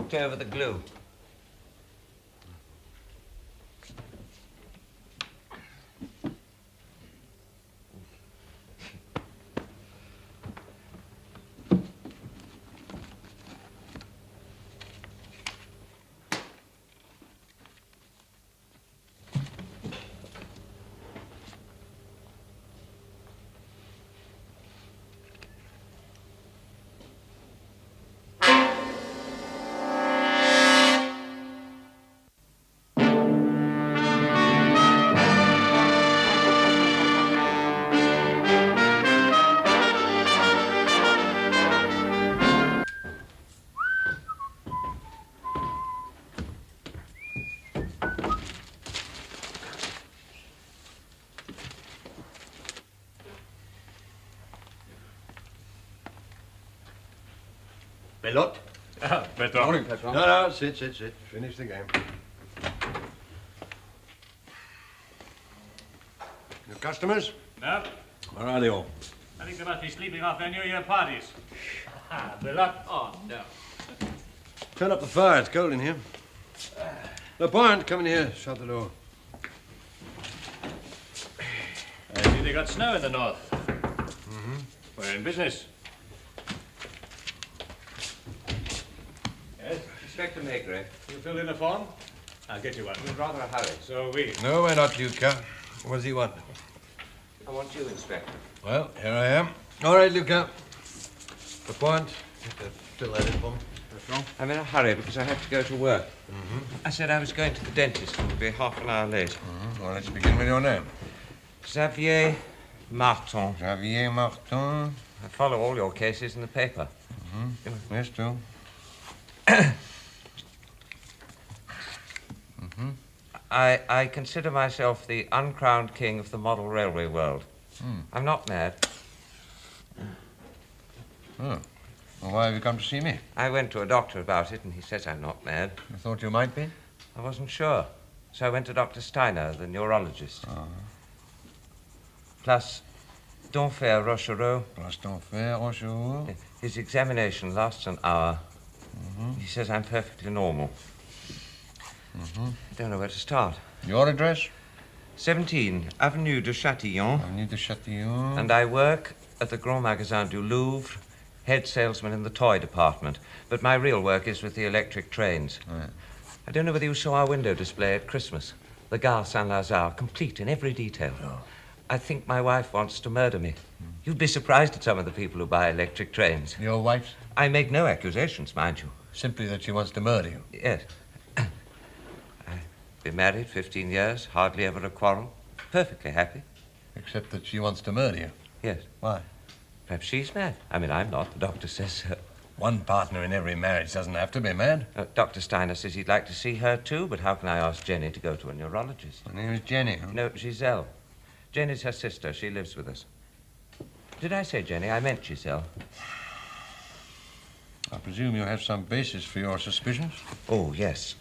knocked over the glue. Belot? Patron. Morning, Patron. No, sit. Finish the game. Your customers? No, Where are they all? I think they must be sleeping off their New Year parties. Belot. Oh, no. Turn up the fire. It's cold in here. No point. Come in here. Shut the door. I see they got snow in the north. Mm-hmm. We're in business. Yes? Inspector Maigret. You filled in the form? I'll get you one. We're in rather a hurry. So we. No, we're not, Luca. What does he want? I want you, Inspector. Well, here I am. All right, Luca. The point. Fill that in for me. What's wrong? I'm in a hurry because I have to go to work. I said I was going to the dentist and would be half an hour late. Well, let's begin with your name. Xavier Martin. Xavier Martin. I follow all your cases in the paper. Yes, too. I consider myself the uncrowned king of the model railway world. I'm not mad. Oh. Well, why have you come to see me? I went to a doctor about it, and he says I'm not mad. You thought you might be? I wasn't sure. So I went to Dr. Steiner, the neurologist. Plus, D'Enfer Rochereau. Plus D'Enfer Rochereau. His examination lasts an hour. He says I'm perfectly normal. I don't know where to start. Your address? 17, Avenue de Châtillon. Avenue de Châtillon. And I work at the Grand Magasin du Louvre, head salesman in the toy department. But my real work is with the electric trains. Right. I don't know whether you saw our window display at Christmas. The Gare Saint-Lazare, complete in every detail. No. I think my wife wants to murder me. You'd be surprised at some of the people who buy electric trains. Your wife's? I make no accusations, mind you. Simply that she wants to murder you. Yes. I've been married 15 years, hardly ever a quarrel. Perfectly happy. Except that she wants to murder you. Yes. Why? Perhaps she's mad. I mean, I'm not. The doctor says so. One partner in every marriage doesn't have to be mad. Dr. Steiner says he'd like to see her, too, but how can I ask Jenny to go to a neurologist? Her name is Jenny. Huh? No, Giselle. Jenny's her sister. She lives with us. Did I say Jenny? I meant Giselle. I presume you have some basis for your suspicions? Oh, yes.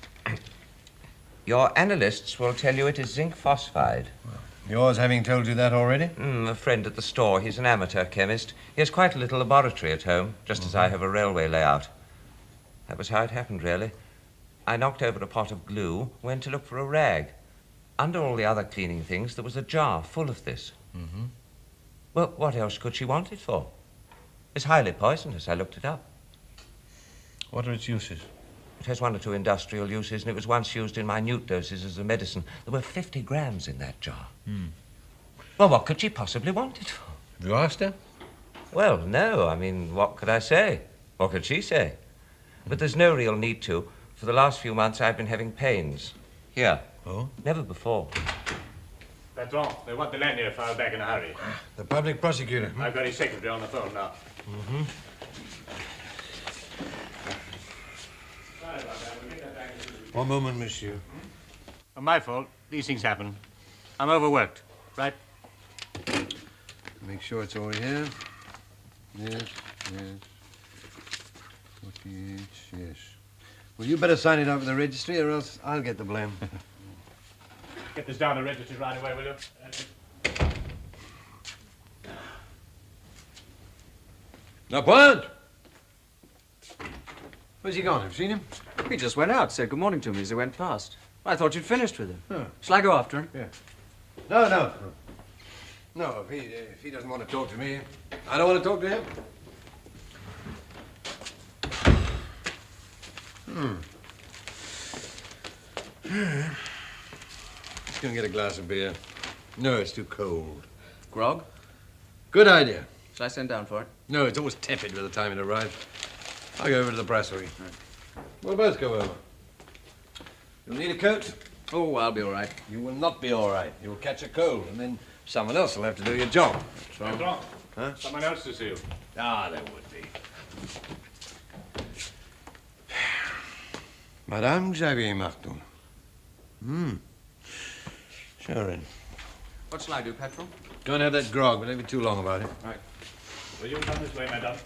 Your analysts will tell you it is zinc phosphide. Yours having told you that already? A friend at the store. He's an amateur chemist. He has quite a little laboratory at home, just as I have a railway layout. That was how it happened, really. I knocked over a pot of glue, went to look for a rag. Under all the other cleaning things, there was a jar full of this. Well, what else could she want it for? It's highly poisonous. I looked it up. What are its uses? It has 1 or 2 industrial uses, and it was once used in minute doses as a medicine. There were 50 grams in that jar. Well, what could she possibly want it for? Have you asked her? Well, no. I mean, what could I say? What could she say? But there's no real need to. For the last few months, I've been having pains. Here. Oh? Never before. Patron, they want the Lanier file back in a hurry. The public prosecutor. I've got his secretary on the phone now. Sorry about that. We'll get that back. One moment, monsieur. My fault. These things happen. I'm overworked, right? Make sure it's all here. Yes. 48, yes. Well, you better sign it up with the registry, or else I'll get the blame. Get this down the registry right away, will you? No point! Where's he gone? Have you seen him? He just went out, said good morning to me as he went past. I thought you'd finished with him. Oh. Shall I go after him? Yeah. No. No, if he doesn't want to talk to me, I don't want to talk to him. Just gonna get a glass of beer. No, it's too cold. Grog? Good idea. Shall I send down for it? No, it's always tepid by the time it arrives. I'll go over to the brasserie. Right. We'll both go over. You'll need a coat. Oh, I'll be all right. You will not be all right. You'll catch a cold, and then someone else will have to do your job. Bertrand, Huh? someone else to see you. Ah, there would be. Madame Xavier Martin. Sure then. What shall I do, Petrol? Go and have that grog, but don't be too long about it. Right. Will you come this way, madame?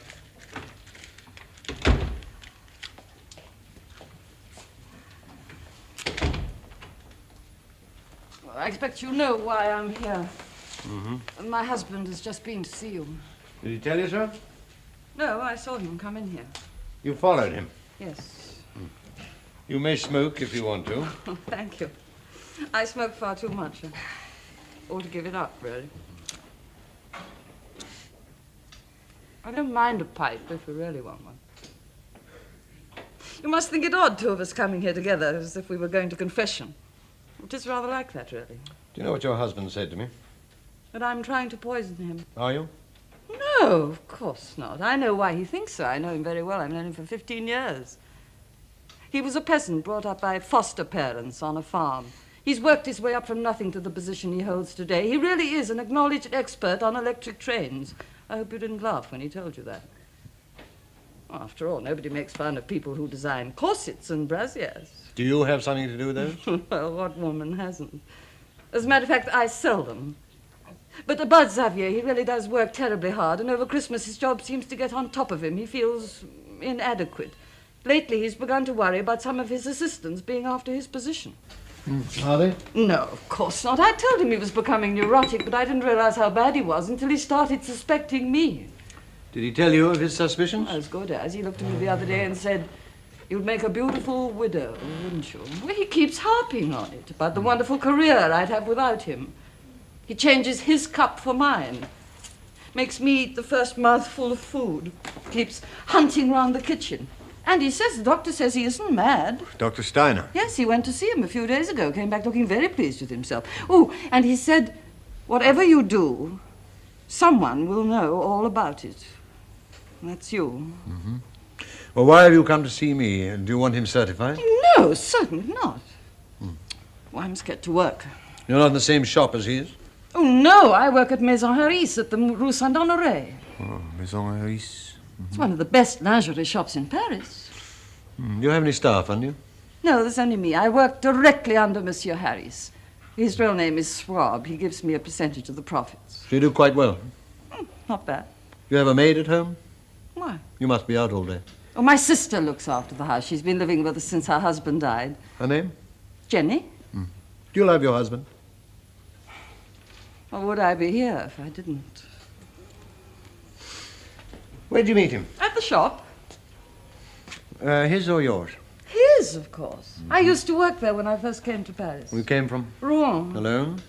Well, I expect you know why I'm here. My husband has just been to see you. Did he tell you so? No, I saw him come in here. You followed him. Yes. You may smoke if you want to. Oh, thank you. I smoke far too much. I ought to give it up, really. I don't mind a pipe if you really want one. You must think it odd, two of us coming here together as if we were going to confession. It is rather like that, really. Do you know what your husband said to me? That I'm trying to poison him. Are you? No, of course not. I know why he thinks so. I know him very well. I've known him for 15 years. He was a peasant brought up by foster parents on a farm. He's worked his way up from nothing to the position he holds today. He really is an acknowledged expert on electric trains. I hope you didn't laugh when he told you that. Well, after all, nobody makes fun of people who design corsets and brassieres. Do you have something to do with those? Well, what woman hasn't? As a matter of fact, I sell them. But about Xavier, he really does work terribly hard, and over Christmas his job seems to get on top of him. He feels inadequate. Lately he's begun to worry about some of his assistants being after his position. Are they? No, of course not. I told him he was becoming neurotic, but I didn't realize how bad he was until he started suspecting me. Did he tell you of his suspicions? As good as. He looked at me the other day and said, "You'd make a beautiful widow, wouldn't you?" Well, he keeps harping on it, about the wonderful career I'd have without him. He changes his cup for mine. Makes me eat the first mouthful of food. Keeps hunting round the kitchen. And he says, the doctor says he isn't mad. Dr. Steiner. Yes, he went to see him a few days ago. Came back looking very pleased with himself. Oh, and he said, whatever you do, someone will know all about it. That's you. Mm-hmm. Well, why have you come to see me? Do you want him certified? No, certainly not. Well, I must get to work. You're not in the same shop as he is? Oh, no, I work at Maison Harris at the Rue Saint-Honoré. Oh, Maison Harris. It's one of the best lingerie shops in Paris. Do you have any staff, haven't you? No, there's only me. I work directly under Monsieur Harris. His real name is Schwab. He gives me a percentage of the profits. So you do quite well. Not bad. You have a maid at home? Why? You must be out all day. Oh, my sister looks after the house. She's been living with us since her husband died. Her name? Jenny? Do you love your husband? Or would I be here if I didn't? Where'd you meet him? At the shop. His or yours? His, of course. I used to work there when I first came to Paris. You came from? Rouen. Alone?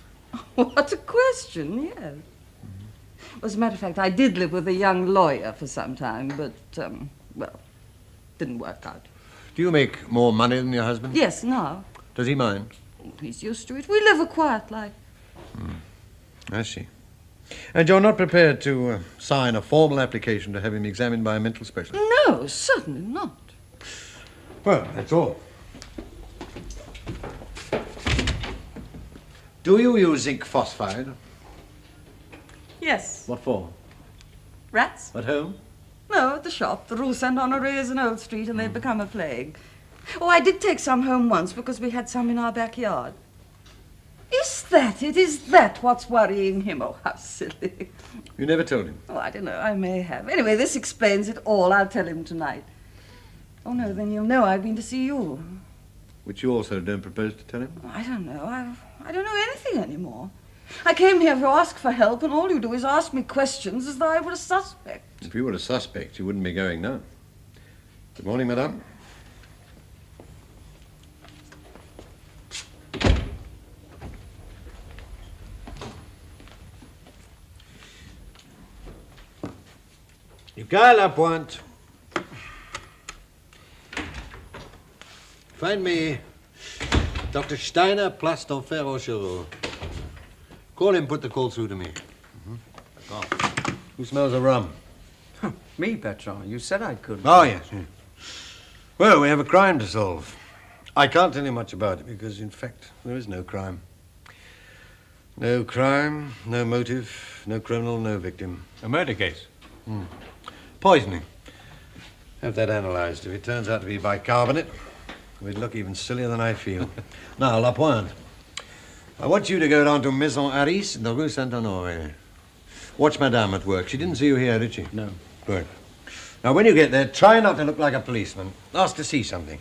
What a question, yes. As a matter of fact, I did live with a young lawyer for some time, but, well, didn't work out. Do you make more money than your husband? Yes, now. Does he mind? He's used to it. We live a quiet life. I see. And you're not prepared to sign a formal application to have him examined by a mental specialist? No, certainly not. Well, that's all. Do you use zinc phosphide? Yes. What for? Rats? At home? No, at the shop. The Rue Saint-Honoré is an old street, and they've become a plague. Oh, I did take some home once because we had some in our backyard. Is that it? Is that what's worrying him? Oh, how silly. You never told him? Oh, I don't know. I may have. Anyway, this explains it all. I'll tell him tonight. Oh, no, then you'll know I've been to see you. Which you also don't propose to tell him? I don't know. I don't know anything anymore. I came here to ask for help, and all you do is ask me questions as though I were a suspect. If you were a suspect, you wouldn't be going now. Good morning, madame. Lucas, La Pointe. Find me Dr. Steiner, Place d'Enfer au Chirurg. Call him, put the call through to me. Who smells of rum? Me, Bertrand. You said I could. Oh, yes. Well, we have a crime to solve. I can't tell you much about it because, in fact, there is no crime. No crime, no motive, no criminal, no victim. A murder case? Poisoning. Have that analysed. If it turns out to be bicarbonate, we'd look even sillier than I feel. Now, La Pointe, I want you to go down to Maison Harris in the Rue Saint-Honoré. Watch Madame at work. She didn't see you here, did she? No. Good. Now, when you get there, try not to look like a policeman. Ask to see something.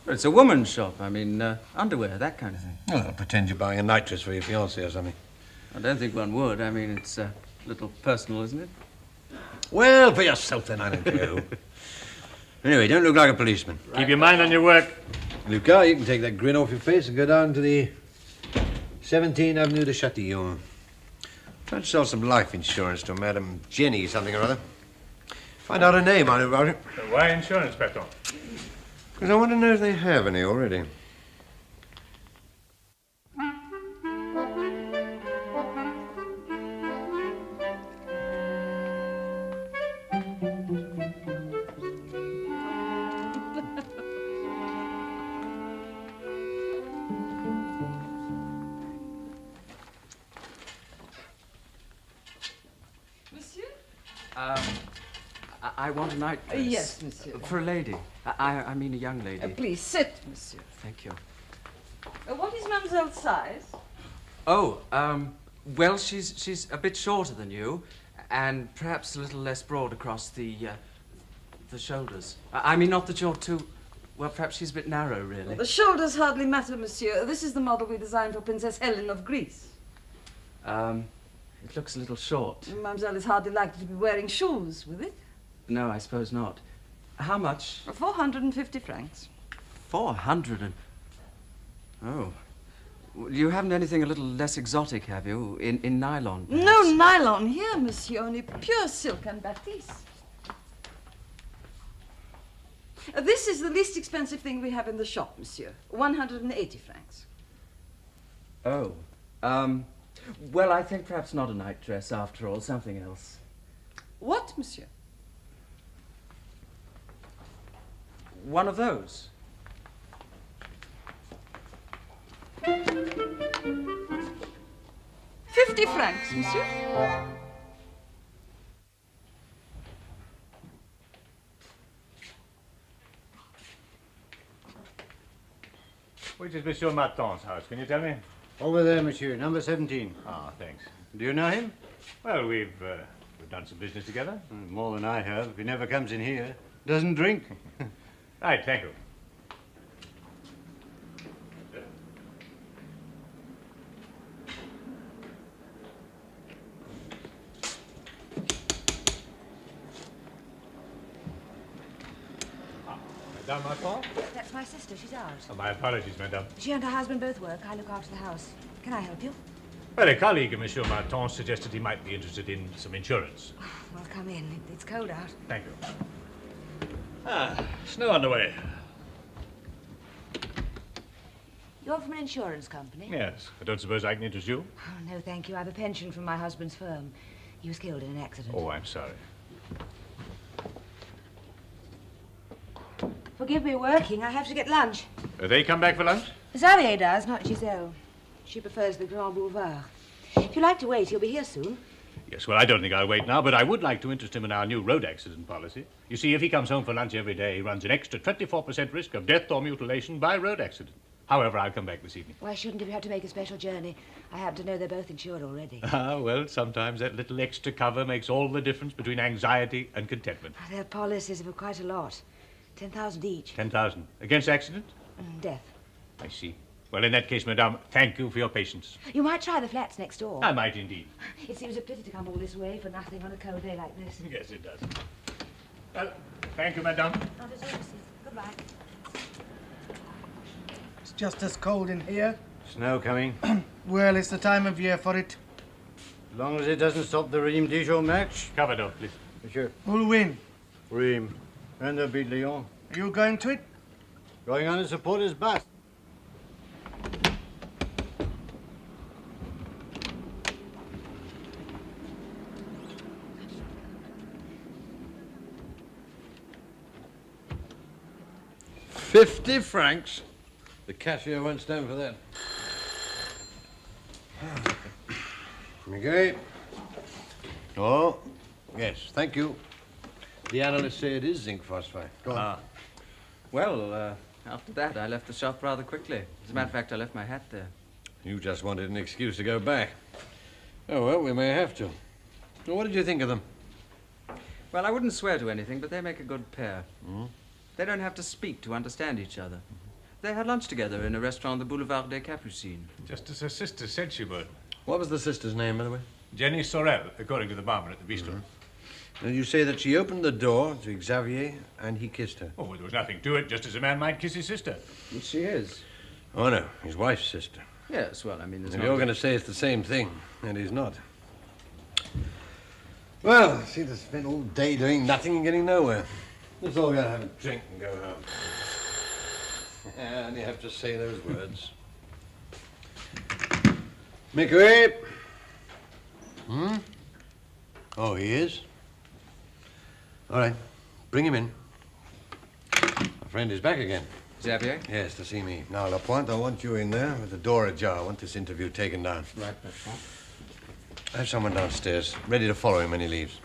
It's a woman's shop. I mean, underwear, that kind of thing. Well, pretend you're buying a nitrous for your fiancée or something. I don't think one would. I mean, it's a little personal, isn't it? Well, for yourself, then, I don't care who. Anyway, don't look like a policeman. Keep your mind on your work. Lucas, you can take that grin off your face and go down to the 17 Avenue de Châtillon. Try to sell some life insurance to Madame Jenny something or other. Find out her name, I know about it. Why insurance, Bertrand? Because I want to know if they have any already. Monsieur? I want a night dress. Yes, monsieur. For a lady. I mean a young lady. Please sit, monsieur. Thank you. What is mademoiselle's size? Oh, well, she's a bit shorter than you, and perhaps a little less broad across the shoulders. I mean, not that you're too... Well, perhaps she's a bit narrow, really. The shoulders hardly matter, monsieur. This is the model we designed for Princess Helen of Greece. It looks a little short. Mademoiselle is hardly likely to be wearing shoes with it. No, I suppose not. How much? 450 francs. 400 and... Oh. You haven't anything a little less exotic, have you? In nylon, perhaps? No nylon here, monsieur. Only pure silk and batiste. This is the least expensive thing we have in the shop, monsieur. 180 francs. Oh. Well, I think perhaps not a night dress after all. Something else. What, monsieur? One of those. 50 francs, monsieur. Which is Monsieur Martin's house? Can you tell me? Over there, monsieur, number 17. Ah, thanks. Do you know him? Well, we've done some business together. More than I have. He never comes in here. Doesn't drink. Right, thank you. Madame Martin? That's my sister. She's out. Oh, my apologies, madame. She and her husband both work. I look after the house. Can I help you? Well, a colleague of Monsieur Martin suggested he might be interested in some insurance. Well, come in. It's cold out. Thank you. Ah, snow on the way. You're from an insurance company? Yes. I don't suppose I can interest you? Oh, no, thank you. I have a pension from my husband's firm. He was killed in an accident. Oh, I'm sorry. Forgive me working. I have to get lunch. They come back for lunch? Xavier does, not Giselle. She prefers the Grand Boulevard. If you like to wait, he'll be here soon. Yes, well, I don't think I'll wait now, but I would like to interest him in our new road accident policy. You see, if he comes home for lunch every day, he runs an extra 24% risk of death or mutilation by road accident. However, I'll come back this evening. Why shouldn't you have to make a special journey? I happen to know they're both insured already. Ah, well, sometimes that little extra cover makes all the difference between anxiety and contentment. Their policies are quite a lot. 10,000 each. 10,000. Against accident? Death. I see. Well, in that case, madame, thank you for your patience. You might try the flats next door. I might indeed. It seems a pity to come all this way for nothing on a cold day like this. Yes, it does. Well, thank you, madame. Not at all, Mrs. Goodbye. It's just as cold in here. Snow coming. Well, it's the time of year for it. As long as it doesn't stop the Ream Dijon match. Cover door, please. Monsieur. Who'll win? Reem. And they'll beat Lyon. Are you going to it? Going on to support his bust. £50. The cashier won't stand for that. Maigret. Oh, yes, thank you. The analysts say it is zinc phosphide. Go on. Well, after that, I left the shop rather quickly. As a matter of fact, I left my hat there. You just wanted an excuse to go back. Oh, well, we may have to. Well, what did you think of them? Well, I wouldn't swear to anything, but they make a good pair. They don't have to speak to understand each other. They had lunch together in a restaurant on the Boulevard des Capucines. Just as her sister said she would. What was the sister's name, by the way? Jenny Sorel, according to the barman at the bistro. And you say that she opened the door to Xavier and he kissed her. Oh, well, there was nothing to it, just as a man might kiss his sister. She is. Oh, no, his wife's sister. Yes, well, I mean, there's And no... you're going to say it's the same thing, and he's not. Well, I seem to spend all day doing nothing and getting nowhere. Let's all go have a drink and go home. Yeah, and you have to say those words. Maigret! Oh, he is? All right, bring him in. My friend is back again. Xavier? Yes, to see me. Now, Lapointe, I want you in there with the door ajar. I want this interview taken down. Right, I have someone downstairs, ready to follow him when he leaves.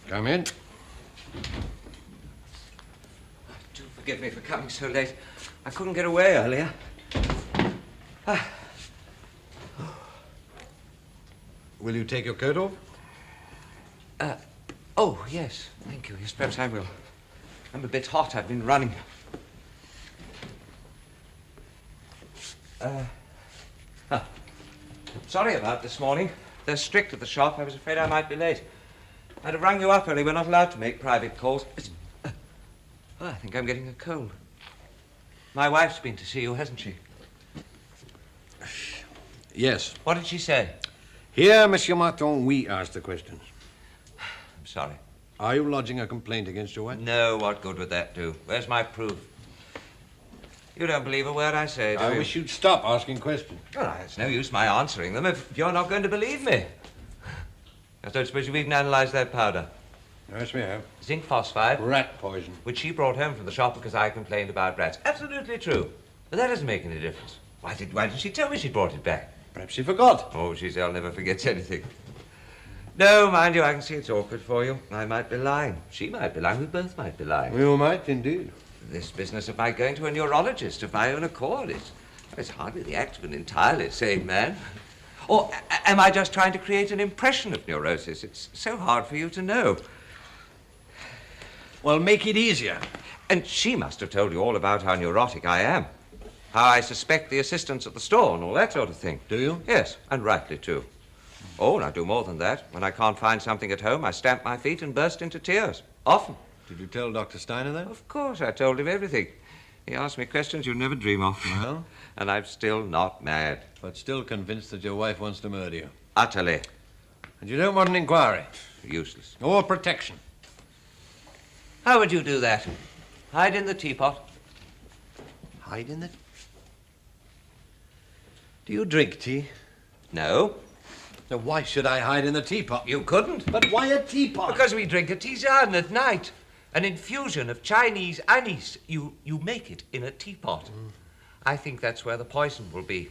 Come in. Do forgive me for coming so late. I couldn't get away earlier. Will you take your coat off? Oh, yes. Thank you. Yes, perhaps I will. I'm a bit hot. I've been running. Sorry about this morning. They're strict at the shop. I was afraid I might be late. I'd have rung you up early. We're not allowed to make private calls. I think I'm getting a cold. My wife's been to see you, hasn't she? Yes. What did she say? Here, Monsieur Martin, we ask the questions. I'm sorry. Are you lodging a complaint against your wife? No, what good would that do? Where's my proof? You don't believe a word I say, do you? I wish you'd stop asking questions. Well, it's no use my answering them if you're not going to believe me. I don't suppose you've even analysed that powder. Yes, we have. Zinc phosphide, Rat poison. which she brought home from the shop because I complained about rats. Absolutely true. But that doesn't make any difference. Why didn't she tell me she brought it back? Perhaps she forgot. Oh, Giselle never forgets anything. No, mind you, I can see it's awkward for you. I might be lying. She might be lying. We both might be lying. You might, indeed. This business of my going to a neurologist of my own accord it's hardly the act of an entirely sane man. Or am I just trying to create an impression of neurosis? It's so hard for you to know. Well, make it easier. And she must have told you all about how neurotic I am. How I suspect the assistants at the store and all that sort of thing. Do you? Yes, and rightly too. Oh, and I do more than that. When I can't find something at home, I stamp my feet and burst into tears. Often. Did you tell Dr. Steiner that? Of course, I told him everything. He asked me questions you'd never dream of. Well? And I'm still not mad. But still convinced that your wife wants to murder you. Utterly. And you don't want an inquiry? Useless. Or protection? How would you do that? Hide in the teapot? Hide in the... Do you drink tea? No. Now, why should I hide in the teapot? You couldn't. But why a teapot? Because we drink a tisane at night. An infusion of Chinese anise. You make it in a teapot. I think that's where the poison will be.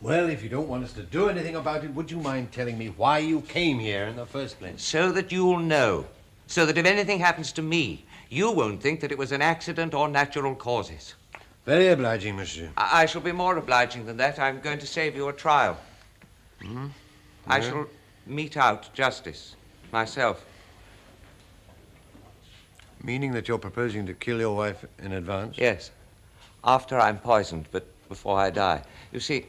Well, if you don't want us to do anything about it, would you mind telling me why you came here in the first place? So that you'll know. So that if anything happens to me, you won't think that it was an accident or natural causes. Very obliging, monsieur. I shall be more obliging than that. I'm going to save you a trial. I shall mete out justice myself. Meaning that you're proposing to kill your wife in advance? Yes. After I'm poisoned, but before I die. You see,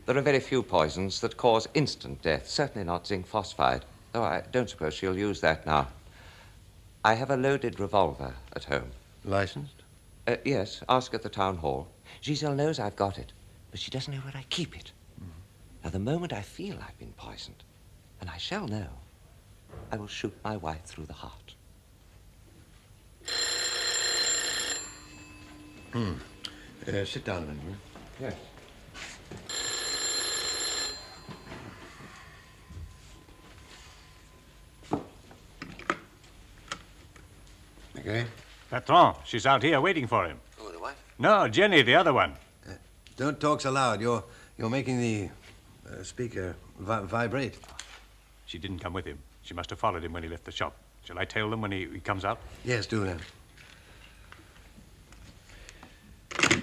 there are very few poisons that cause instant death. Certainly not zinc phosphide. Though I don't suppose she'll use that now. I have a loaded revolver at home. Licensed? Yes, ask at the town hall. Giselle knows I've got it, but she doesn't know where I keep it. Now, the moment I feel I've been poisoned, and I shall know, I will shoot my wife through the heart. Sit down a minute, will you? Yes. Okay. Patron, she's out here waiting for him. Oh, the wife? No, Jenny, the other one. Don't talk so loud. You're making the speaker vibrate. She didn't come with him. She must have followed him when he left the shop. Shall I tell them when he comes out? Yes, do then.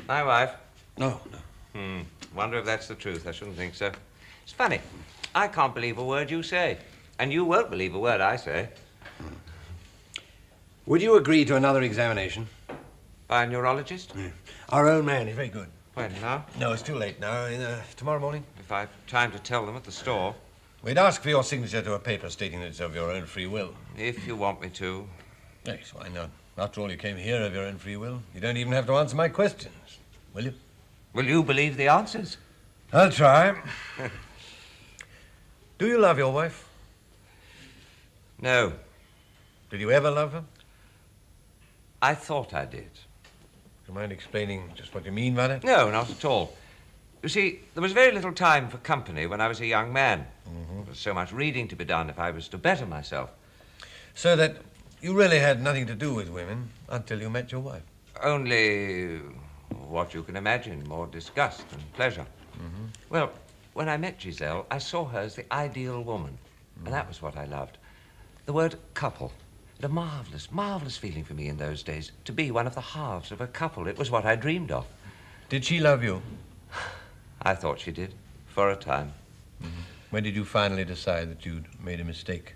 My wife. No. Wonder if that's the truth. I shouldn't think so. It's funny. I can't believe a word you say. And you won't believe a word I say. Would you agree to another examination? By a neurologist? Yeah. Our own man is very good. When, now? No, it's too late now. Tomorrow morning? If I've time to tell them at the store. We'd ask for your signature to a paper stating that it's of your own free will. If you want me to. Yes, why not? After all, you came here of your own free will. You don't even have to answer my questions. Will you? Will you believe the answers? I'll try. Do you love your wife? No. Did you ever love her? I thought I did. Do you mind explaining just what you mean by that? No, not at all. You see, there was very little time for company when I was a young man. There was so much reading to be done if I was to better myself. So that you really had nothing to do with women until you met your wife? Only what you can imagine, more disgust than pleasure. Well, when I met Giselle, I saw her as the ideal woman. And that was what I loved. The word couple. It was a marvelous, marvelous feeling for me in those days. To be one of the halves of a couple. It was what I dreamed of. Did she love you? I thought she did, for a time. When did you finally decide that you'd made a mistake?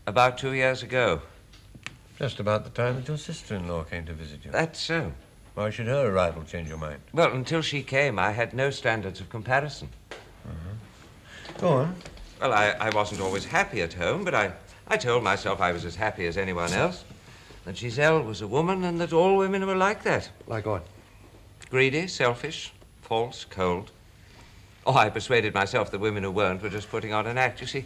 About 2 years ago. Just about the time that your sister-in-law came to visit you. That's so. Why should her arrival change your mind? Well, until she came, I had no standards of comparison. Go on. Well, I wasn't always happy at home, but I told myself I was as happy as anyone else. That Giselle was a woman and that all women were like that. Like what? Greedy, selfish, false, cold. Oh, I persuaded myself that women who weren't were just putting on an act. You see,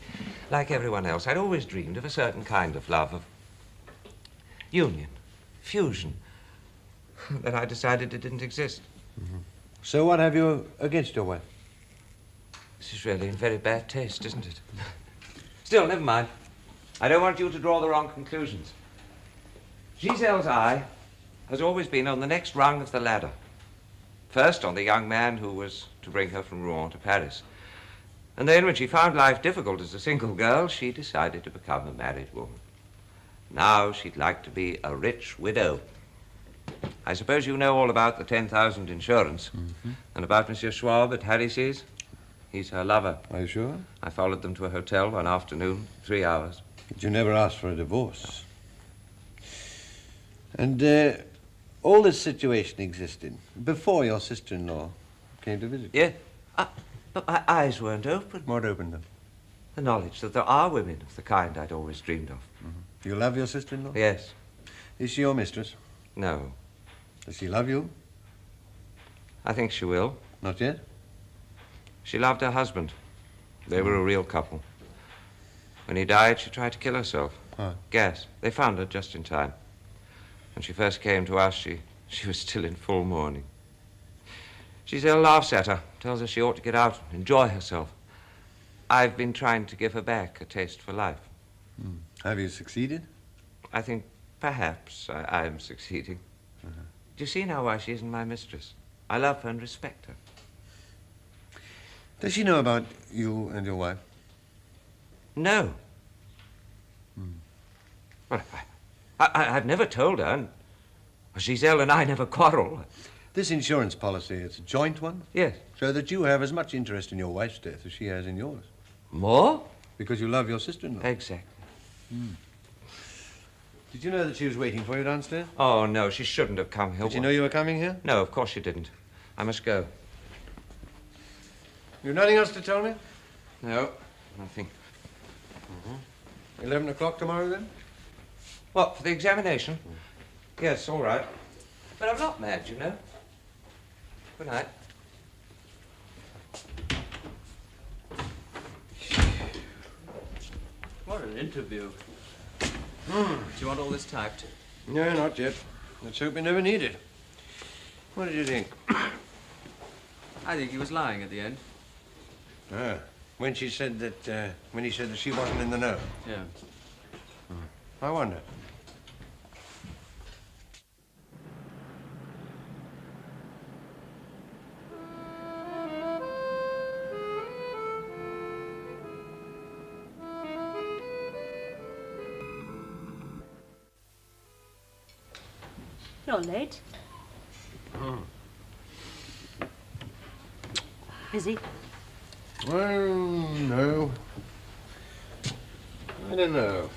like everyone else, I'd always dreamed of a certain kind of love, of union, fusion. Then I decided it didn't exist. So what have you against your wife? This is really in very bad taste, isn't it? Still, never mind. I don't want you to draw the wrong conclusions. Giselle's eye has always been on the next rung of the ladder. First on the young man who was to bring her from Rouen to Paris. And then when she found life difficult as a single girl, she decided to become a married woman. Now she'd like to be a rich widow. I suppose you know all about the 10,000 insurance. And about Monsieur Schwab at Harris's. He's her lover. Are you sure? I followed them to a hotel one afternoon, 3 hours. But you never asked for a divorce. And all this situation existed before your sister-in-law came to visit you? Yeah, but my eyes weren't open. What opened them? The knowledge that there are women of the kind I'd always dreamed of. Do you love your sister-in-law? Yes. Is she your mistress? No. Does she love you? I think she will. Not yet? She loved her husband. They were a real couple. When he died, she tried to kill herself. Why? Gas. They found her just in time. When she first came to us, she was still in full mourning. Giselle laughs at her, tells her she ought to get out and enjoy herself. I've been trying to give her back a taste for life. Have you succeeded? I think perhaps I am succeeding. Do you see now why she isn't my mistress? I love her and respect her. Does she know about you and your wife? No. Well, I've never told her, and Giselle and I never quarrel. This insurance policy, it's a joint one? Yes. So that you have as much interest in your wife's death as she has in yours. More? Because you love your sister-in-law. Exactly. Did you know that she was waiting for you downstairs? Oh, no, she shouldn't have come here. Did you know you were coming here? No, of course she didn't. I must go. You've nothing else to tell me? No, nothing. 11 o'clock tomorrow, then? What, for the examination? Yes, all right. But I'm not mad, you know. Good night. What an interview. Do you want all this typed? No, not yet. Let's hope we never need it. What did you think? I think he was lying at the end. Ah, when she said that, when he said that she wasn't in the know. Yeah. I wonder. You're late. Busy? Well, no. I don't know.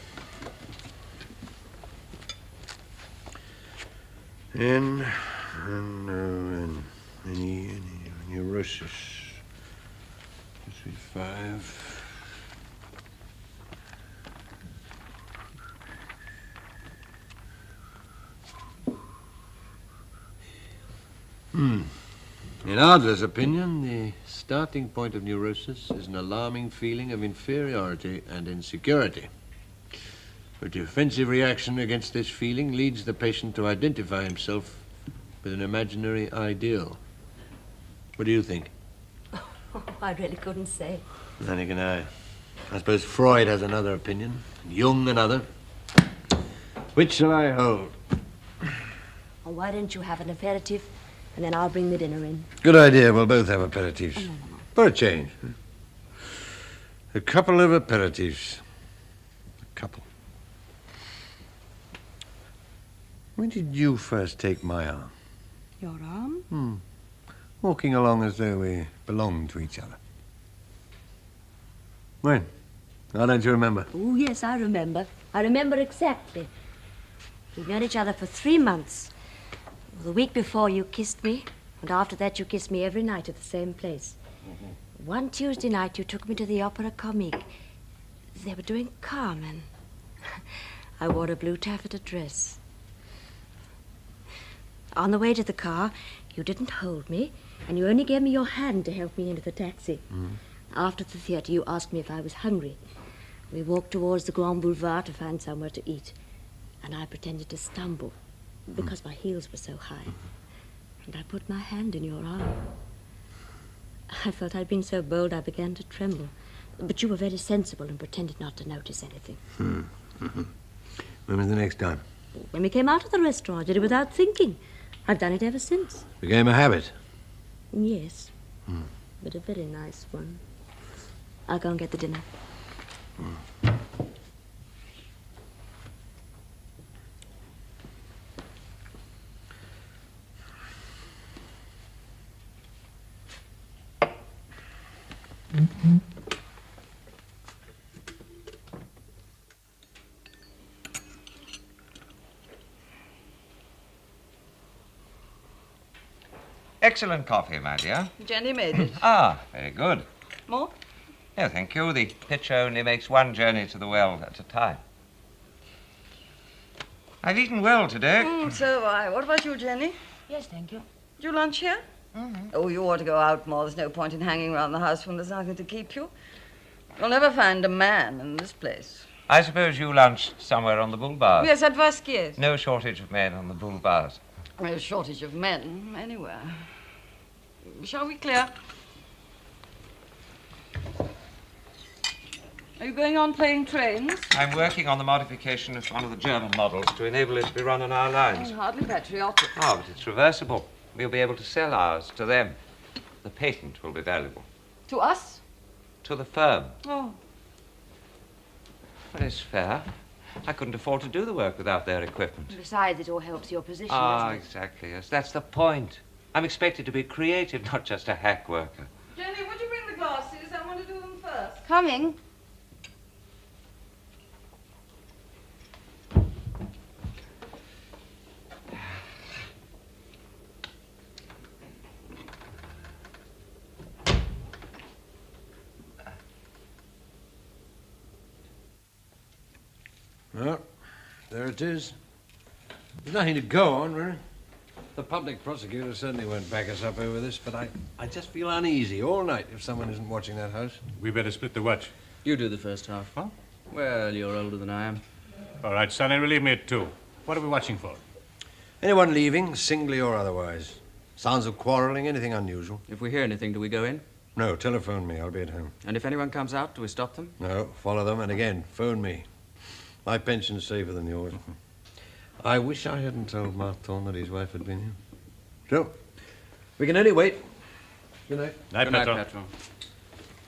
Any neurosis. 5. In Adler's opinion, the starting point of neurosis is an alarming feeling of inferiority and insecurity. A defensive reaction against this feeling leads the patient to identify himself with an imaginary ideal. What do you think? Oh, I really couldn't say. Neither can I. I suppose Freud has another opinion, Jung another. Which shall I hold? Oh, why don't you have an aperitif, and then I'll bring the dinner in. Good idea. We'll both have aperitifs. For a change. A couple of aperitifs. A couple. When did you first take my arm? Your arm? Walking along as though we belonged to each other. When? Why don't you remember? Oh, yes, I remember. I remember exactly. We've known each other for 3 months. The week before, you kissed me, and after that, you kissed me every night at the same place. One Tuesday night, you took me to the Opera Comique. They were doing Carmen. I wore a blue taffeta dress. On the way to the car, you didn't hold me, and you only gave me your hand to help me into the taxi. After the theater, you asked me if I was hungry. We walked towards the Grand Boulevard to find somewhere to eat, and I pretended to stumble because my heels were so high. And I put my hand in your arm. I felt I'd been so bold I began to tremble. But you were very sensible and pretended not to notice anything. When was the next time? When we came out of the restaurant, I did it without thinking. I've done it ever since. Became a habit. Yes. But a very nice one. I'll go and get the dinner. Excellent coffee, my dear. Jenny made it. Ah, very good. More? No, thank you. The pitcher only makes one journey to the well at a time. I've eaten well today. So have I. What about you, Jenny? Yes, thank you. Did you lunch here? Oh, you ought to go out more. There's no point in hanging around the house when there's nothing to keep you. You'll never find a man in this place. I suppose you lunched somewhere on the boulevards. Yes, at Vasquez. No shortage of men on the boulevards. No shortage of men anywhere. Shall we clear? Are you going on playing trains? I'm working on the modification of one of the German models to enable it to be run on our lines. Hardly patriotic. Oh, but it's reversible. We'll be able to sell ours to them. The patent will be valuable. To us? To the firm. Oh. Well, it's fair. I couldn't afford to do the work without their equipment. Besides, it all helps your position, Ah, doesn't it? exactly, yes. That's the point. I'm expected to be creative, not just a hack worker. Jenny, would you bring the glasses? I want to do them first. Coming. Well, there it is. There's nothing to go on, really. The public prosecutor certainly won't back us up over this, but I just feel uneasy all night if someone isn't watching that house. We better split the watch. You do the first half. Huh? Well, you're older than I am. All right, Sonny, relieve me at 2. What are we watching for? Anyone leaving, singly or otherwise? Sounds of quarrelling, anything unusual? If we hear anything, do we go in? No, telephone me. I'll be at home. And if anyone comes out, do we stop them? No, follow them, and again, phone me. My pension's safer than yours. I wish I hadn't told Martin that his wife had been here. So, we can only wait. Good night. Night, Good night, Petro. Petro.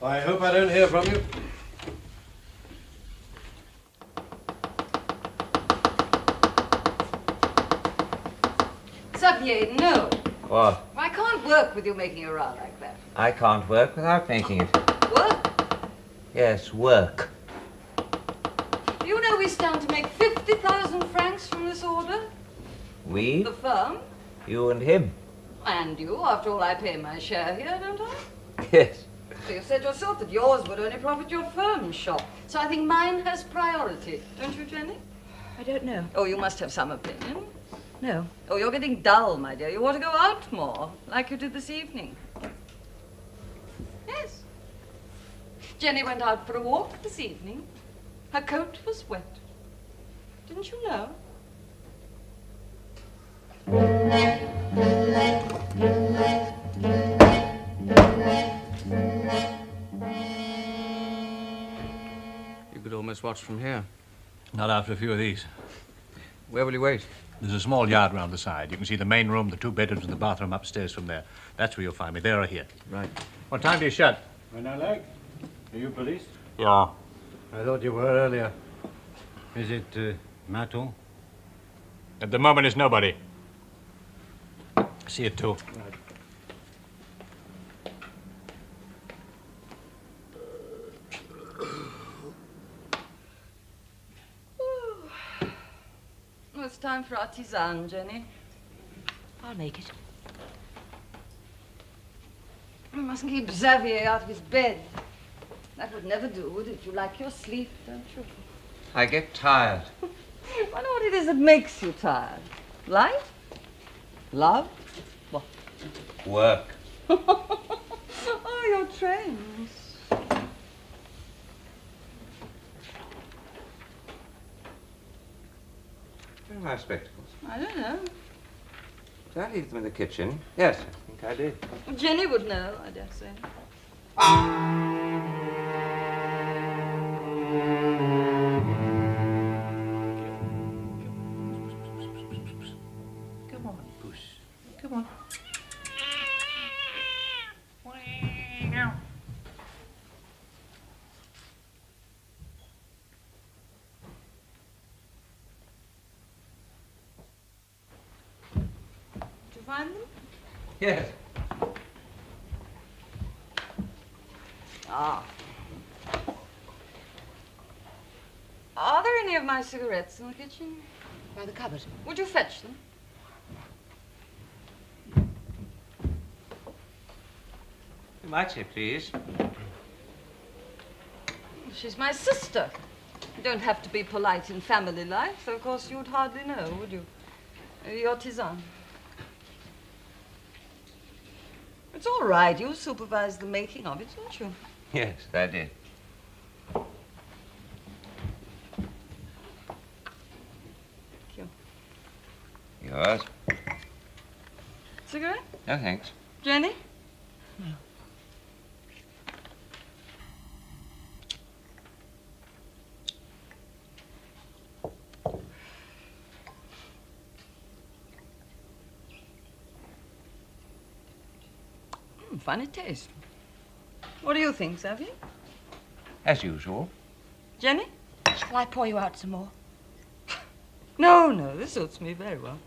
I hope I don't hear from you. Xavier, no. What? I can't work with you making a row like that. I can't work without making it. Work? Yes, work. Do you know we stand to make 50,000 francs from this order? We? The firm? You and him. And you. After all, I pay my share here, don't I? Yes. So you said yourself that yours would only profit your firm's shop. So I think mine has priority. Don't you, Jenny? I don't know. Oh, you must have some opinion. No. Oh, you're getting dull, my dear. You ought to go out more, like you did this evening. Yes. Jenny went out for a walk this evening. Her coat was wet. Didn't you know? You could almost watch from here. Not after a few of these. Where will you wait? There's a small yard round the side. You can see the main room, the 2 bedrooms, and the bathroom upstairs from there. That's where you'll find me, there or here. Right. What time do you shut? When I like. Are you police? Yeah. I thought you were earlier. Is it Maton? At the moment, it's nobody. See you at 2. Well, it's time for our tisane, Jenny. I'll make it. We mustn't keep Xavier out of his bed. That would never do, would it? You like your sleep, don't you? I get tired. I wonder what it is that makes you tired. Life? Love? What? Work. Oh, your trains. Where are my spectacles? I don't know. Did I leave them in the kitchen? Yes, I think I did. Jenny would know, I dare say. Come on, Puss. Come on. Did you find them? Yes. Ah. Are there any of my cigarettes in the kitchen? By the cupboard. Would you fetch them? You might say, please. She's my sister. You don't have to be polite in family life, so of course you'd hardly know, would you? Your tisane. It's all right. You supervised the making of it, didn't you? Yes, I did. Thank you. Yours? Cigarette? No, thanks. Jenny? Funny taste. What do you think, Xavier? As usual. Jenny? Shall I pour you out some more? No, no, this suits me very well.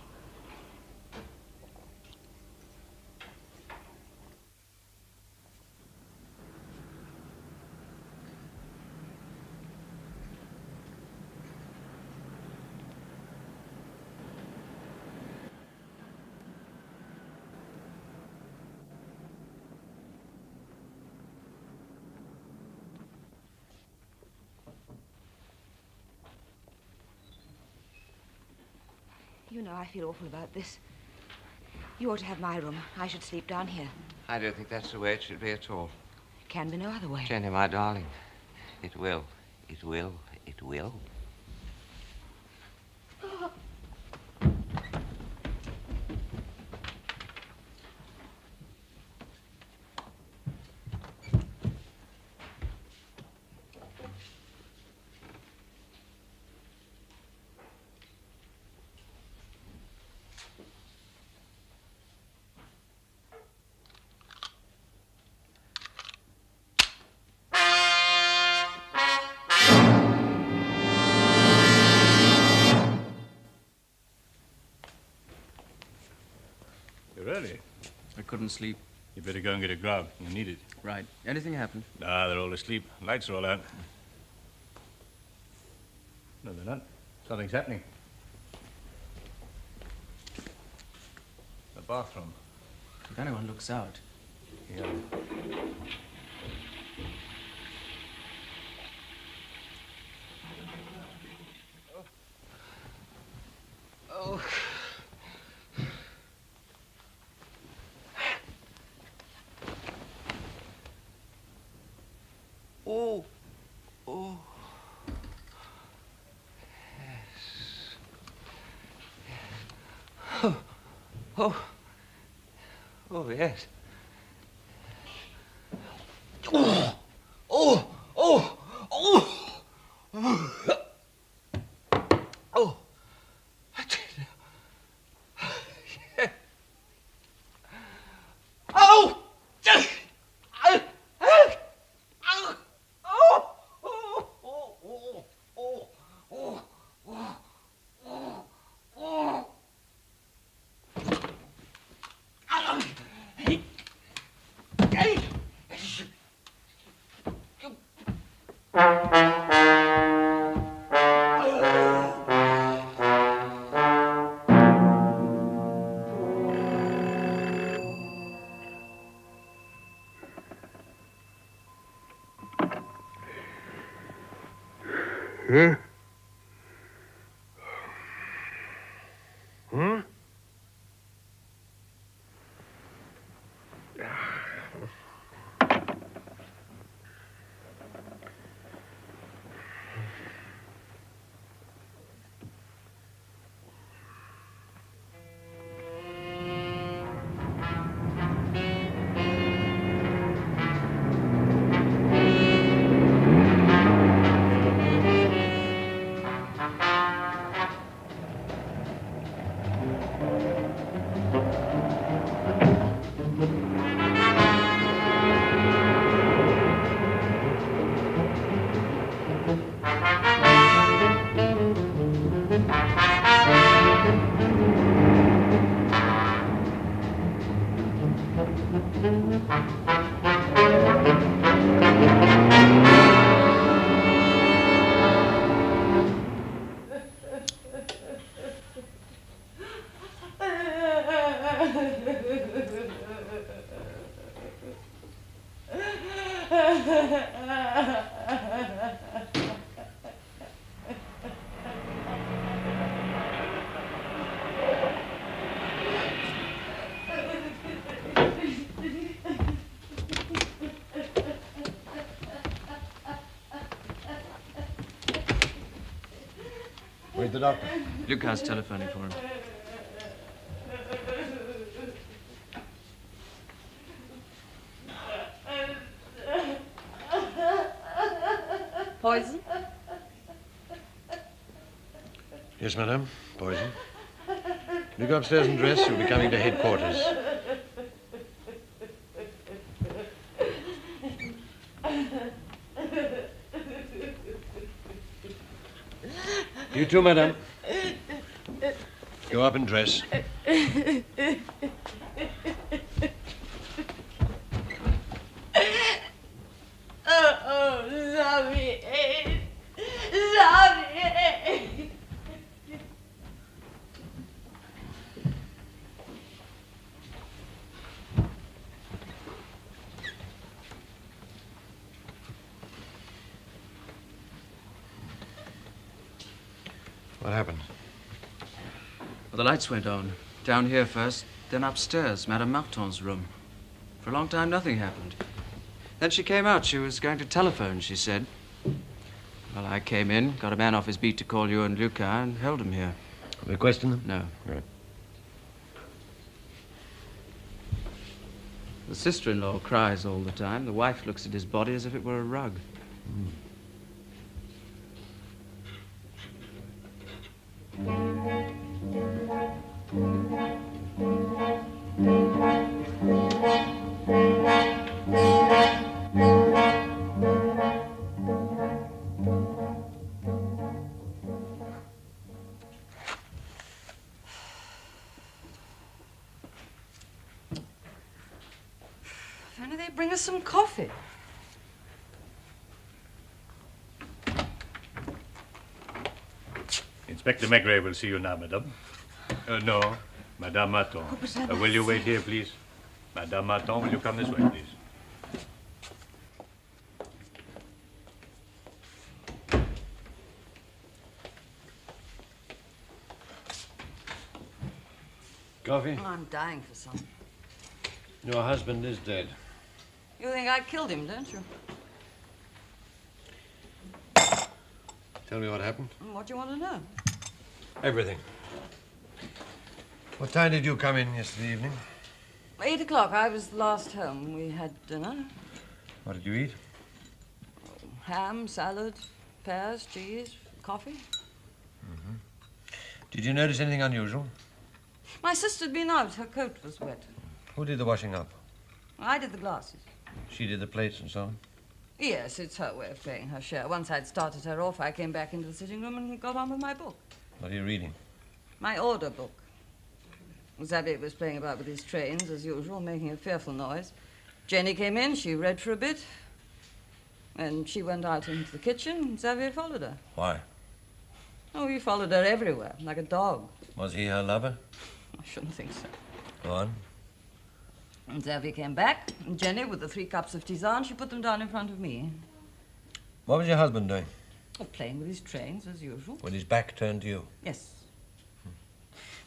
You know I feel awful about this. You ought to have my room. I should sleep down here. I don't think that's the way it should be at all. Can be no other way. Jenny, my darling, it will. It will. It will. You're early. I couldn't sleep. You better go and get a grub. You need it. Right. Anything happened? Ah, they're all asleep. Lights are all out. No, they're not. Something's happening. The bathroom. If anyone looks out. Yeah. Oh. Oh. Oh. Yes. Oh. Oh. Oh, yes. Oh. Oh. Oh. Oh. Oh. Oh. Oh! Huh? Huh? Where's the doctor? Lucas telephoning for him. Poison? Yes, madame. Poison. You go upstairs and dress. You'll be coming to headquarters. You too, madame. Go up and dress. Oh, Xavier. Xavier. What happened? Well, the lights went on. Down here first, Then upstairs, Madame Martin's room. For a long time, nothing happened. Then she came out. She was going to telephone, she said. Well, I came in, got a man off his beat to call you and Lucas, and held him here. Have we questioned them? No. Right. The sister-in-law cries all the time. The wife looks at his body as if it were a rug. Why don't they bring us some coffee? Inspector Maigret will see you now, madame. No, Madame Martin. Will you wait here, please? Madame Martin, will you come this way, please? Coffee? Oh, I'm dying for some. Your husband is dead. You think I killed him, don't you? Tell me what happened. What do you want to know? Everything. What time did you come in yesterday evening? 8 o'clock. I was last home. We had dinner. What did you eat? Ham, salad, pears, cheese, coffee. Did you notice anything unusual? My sister'd been out. Her coat was wet. Who did the washing up? I did the glasses. She did the plates and so on? Yes, it's her way of paying her share. Once I'd started her off, I came back into the sitting room and got on with my book. What are you reading? My order book. Xavier was playing about with his trains, as usual, making a fearful noise. Jenny came in, she read for a bit, and she went out into the kitchen. Xavier followed her. Why? Oh, he followed her everywhere, like a dog. Was he her lover? I shouldn't think so. Go on. And Xavier came back, and Jenny, with the 3 cups of tisane, she put them down in front of me. What was your husband doing? Oh, playing with his trains, as usual. With his back turned to you? Yes.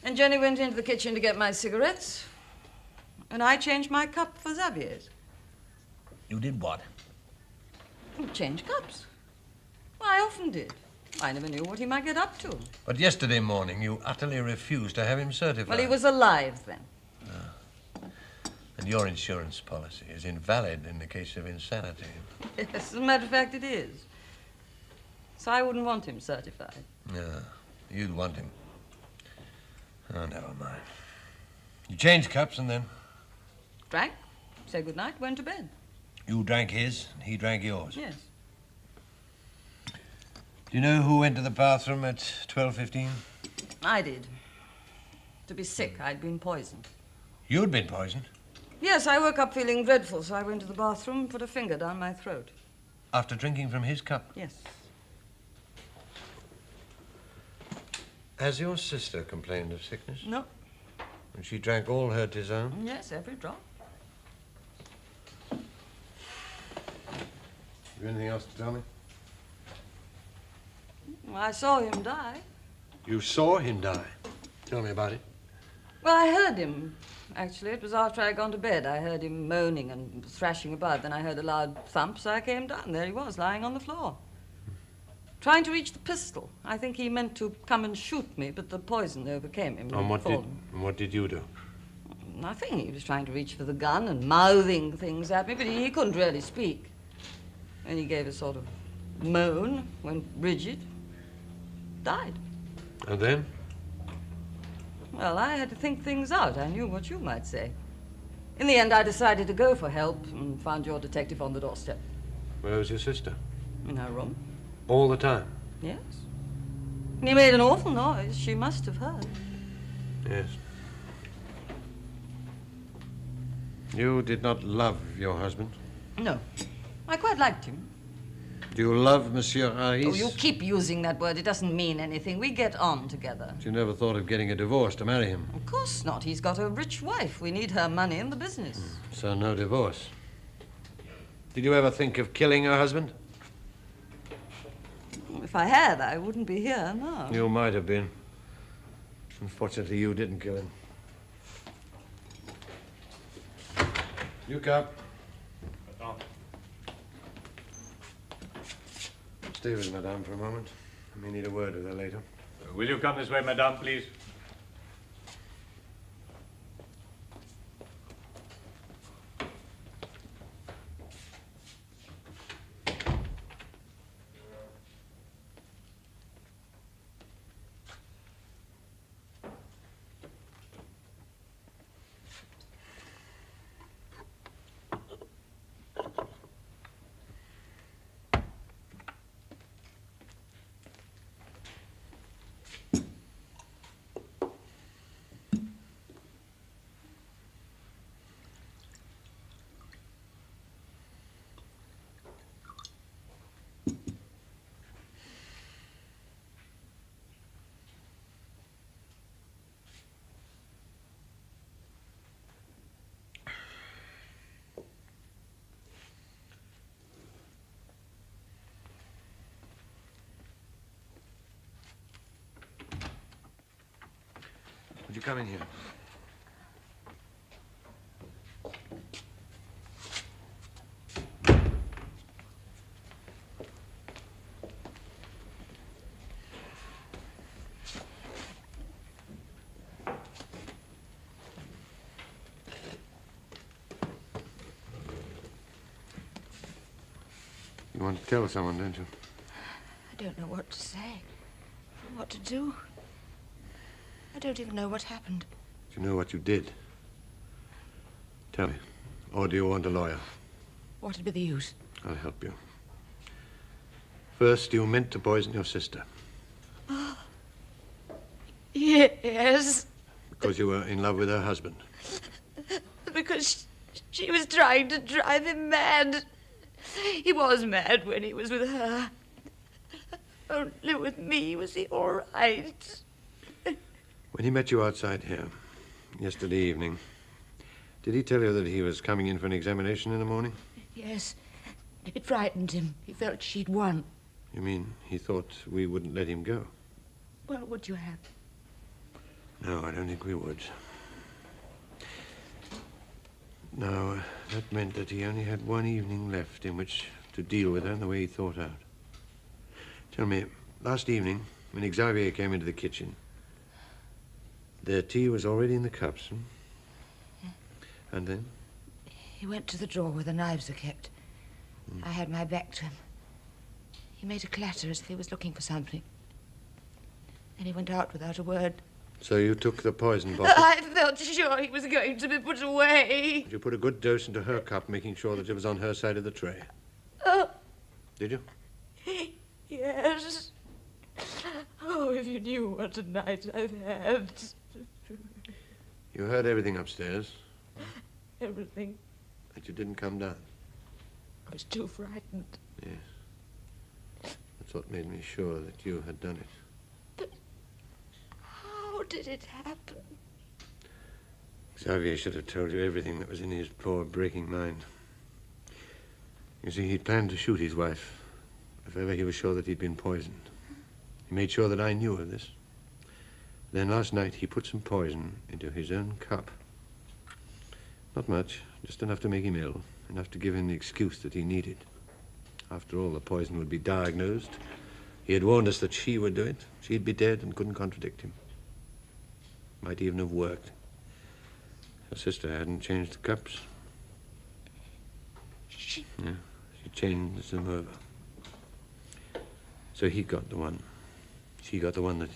And Jenny went into the kitchen to get my cigarettes, and I changed my cup for Xavier's. You did what? Change cups. Well, I often did. I never knew what he might get up to. But yesterday morning you utterly refused to have him certified. Well, he was alive then. And your insurance policy is invalid in the case of insanity. Yes, as a matter of fact, it is. So I wouldn't want him certified. No, you'd want him. Oh, never mind. You changed cups and then? Drank, said good night, went to bed. You drank his, and he drank yours? Yes. Do you know who went to the bathroom at 12:15? I did. To be sick, I'd been poisoned. You'd been poisoned? Yes, I woke up feeling dreadful, so I went to the bathroom and put a finger down my throat. After drinking from his cup? Yes. Has your sister complained of sickness? No. And she drank all her tisane? Yes, every drop. Have you anything else to tell me? Well, I saw him die. You saw him die? Tell me about it. Well, I heard him, actually. It was after I'd gone to bed. I heard him moaning and thrashing about. Then I heard a loud thump, so I came down. There he was, lying on the floor. Trying to reach the pistol. I think he meant to come and shoot me, but the poison overcame him. And what did you do? Nothing. He was trying to reach for the gun and mouthing things at me, but he couldn't really speak. And he gave a sort of moan, went rigid, died. And then? Well, I had to think things out. I knew what you might say. In the end, I decided to go for help and found your detective on the doorstep. Where was your sister? In her room. All the time? Yes. And he made an awful noise. She must have heard. Yes. You did not love your husband? No. I quite liked him. Do you love Monsieur Harris? Oh, you keep using that word. It doesn't mean anything. We get on together. But you never thought of getting a divorce to marry him? Of course not. He's got a rich wife. We need her money in the business. So no divorce. Did you ever think of killing your husband? If I had, I wouldn't be here now. You might have been. Unfortunately, you didn't kill him. Luca, Madame. stay with Madame for a moment. I may need a word with her later. Will you come this way, Madame, please? Would you come in here? You want to tell someone, don't you? I don't know what to say, what to do. I don't even know what happened. Do you know what you did? Tell me. Or do you want a lawyer? What'd be the use? I'll help you. First, you meant to poison your sister. Yes. Because you were in love with her husband. Because she was trying to drive him mad. He was mad when he was with her. Only with me was he all right. When he met you outside here, yesterday evening, did he tell you that he was coming in for an examination in the morning? Yes. It frightened him. He felt she'd won. You mean he thought we wouldn't let him go? Well, would you have? No, I don't think we would. No, that meant that he only had one evening left in which to deal with her in the way he thought out. Tell me, last evening, when Xavier came into the kitchen, their tea was already in the cups, hmm? Yeah. And then? He went to the drawer where the knives are kept. I had my back to him. He made a clatter as if he was looking for something. Then he went out without a word. So you took the poison bottle? I felt sure he was going to be put away. Did you put a good dose into her cup, making sure that it was on her side of the tray? Oh. Did you? Yes. Oh, if you knew what a night I've had. You heard everything upstairs? Everything. But you didn't come down? I was too frightened. Yes. That's what made me sure that you had done it. But how did it happen? Xavier should have told you everything that was in his poor, breaking mind. You see, he'd planned to shoot his wife if ever he was sure that he'd been poisoned. He made sure that I knew of this. Then last night he put some poison into his own cup. Not much, just enough to make him ill, enough to give him the excuse that he needed. After all, the poison would be diagnosed. He had warned us that she would do it. She'd be dead and couldn't contradict him. Might even have worked. Her sister hadn't changed the cups. She... Yeah, she changed them over. So he got the one. She got the one that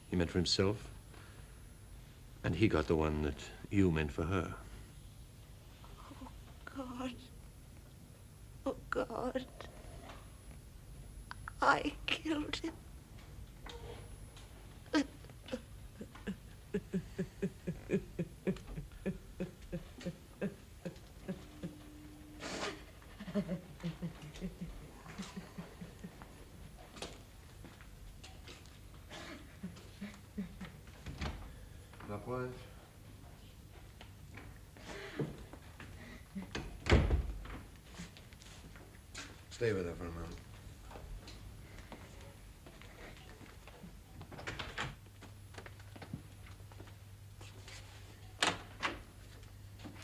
he meant for himself. And he got the one that you meant for her. Oh, God. Oh, God. I killed him. La pointe. Stay with her for a moment.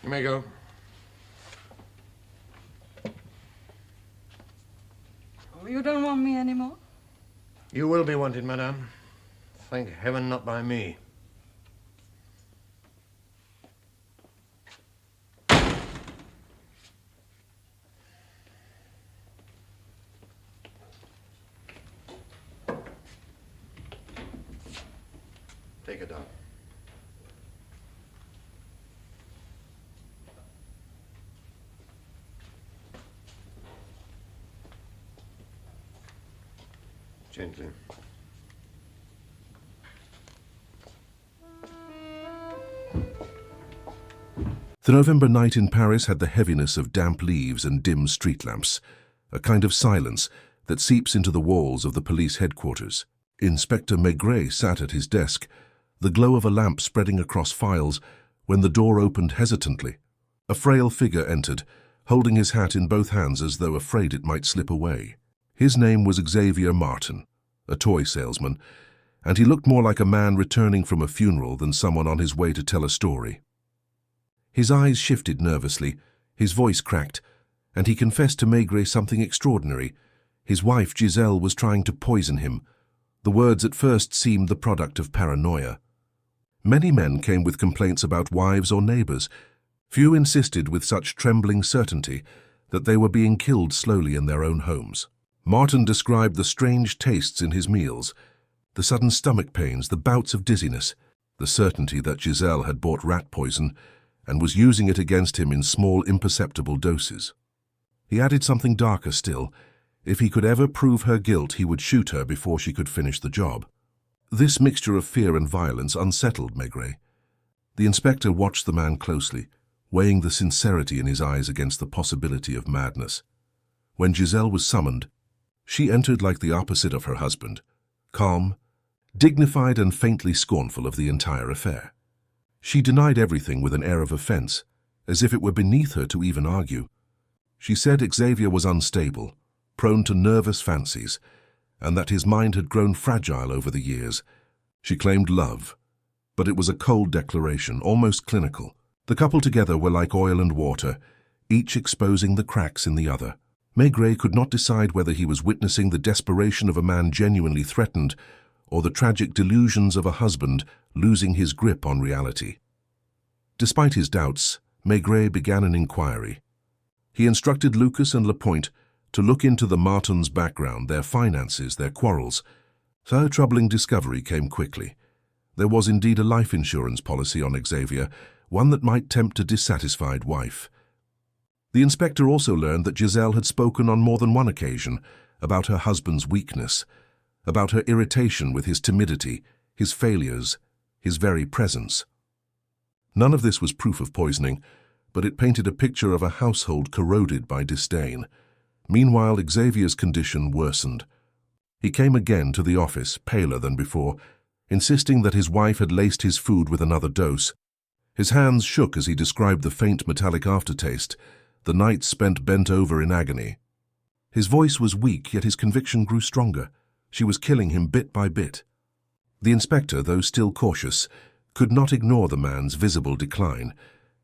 You may go. You don't want me anymore? You will be wanted, madame. Thank heaven not by me. Take it down. Gently. The November night in Paris had the heaviness of damp leaves and dim street lamps, a kind of silence that seeps into the walls of the police headquarters. Inspector Maigret sat at his desk, the glow of a lamp spreading across files, when the door opened hesitantly. A frail figure entered, holding his hat in both hands as though afraid it might slip away. His name was Xavier Martin, a toy salesman, and he looked more like a man returning from a funeral than someone on his way to tell a story. His eyes shifted nervously, his voice cracked, and he confessed to Maigret something extraordinary. His wife, Giselle, was trying to poison him. The words at first seemed the product of paranoia. Many men came with complaints about wives or neighbors. Few insisted with such trembling certainty that they were being killed slowly in their own homes. Martin described the strange tastes in his meals, the sudden stomach pains, the bouts of dizziness, the certainty that Giselle had bought rat poison and was using it against him in small, imperceptible doses. He added something darker still. If he could ever prove her guilt, he would shoot her before she could finish the job. This mixture of fear and violence unsettled Maigret. The inspector watched the man closely, weighing the sincerity in his eyes against the possibility of madness. When Giselle was summoned, she entered like the opposite of her husband, calm, dignified and faintly scornful of the entire affair. She denied everything with an air of offense, as if it were beneath her to even argue. She said Xavier was unstable, prone to nervous fancies, and that his mind had grown fragile over the years. She claimed love, but it was a cold declaration, almost clinical. The couple together were like oil and water, each exposing the cracks in the other. Maigret could not decide whether he was witnessing the desperation of a man genuinely threatened or the tragic delusions of a husband losing his grip on reality. Despite his doubts, Maigret began an inquiry. He instructed Lucas and Lapointe to look into the Martins' background, their finances, their quarrels. So a troubling discovery came quickly. There was indeed a life insurance policy on Xavier, one that might tempt a dissatisfied wife. The inspector also learned that Giselle had spoken on more than one occasion about her husband's weakness, about her irritation with his timidity, his failures, his very presence. None of this was proof of poisoning, but it painted a picture of a household corroded by disdain. Meanwhile, Xavier's condition worsened. He came again to the office, paler than before, insisting that his wife had laced his food with another dose. His hands shook as he described the faint metallic aftertaste, the nights spent bent over in agony. His voice was weak, yet his conviction grew stronger. She was killing him bit by bit. The inspector, though still cautious, could not ignore the man's visible decline.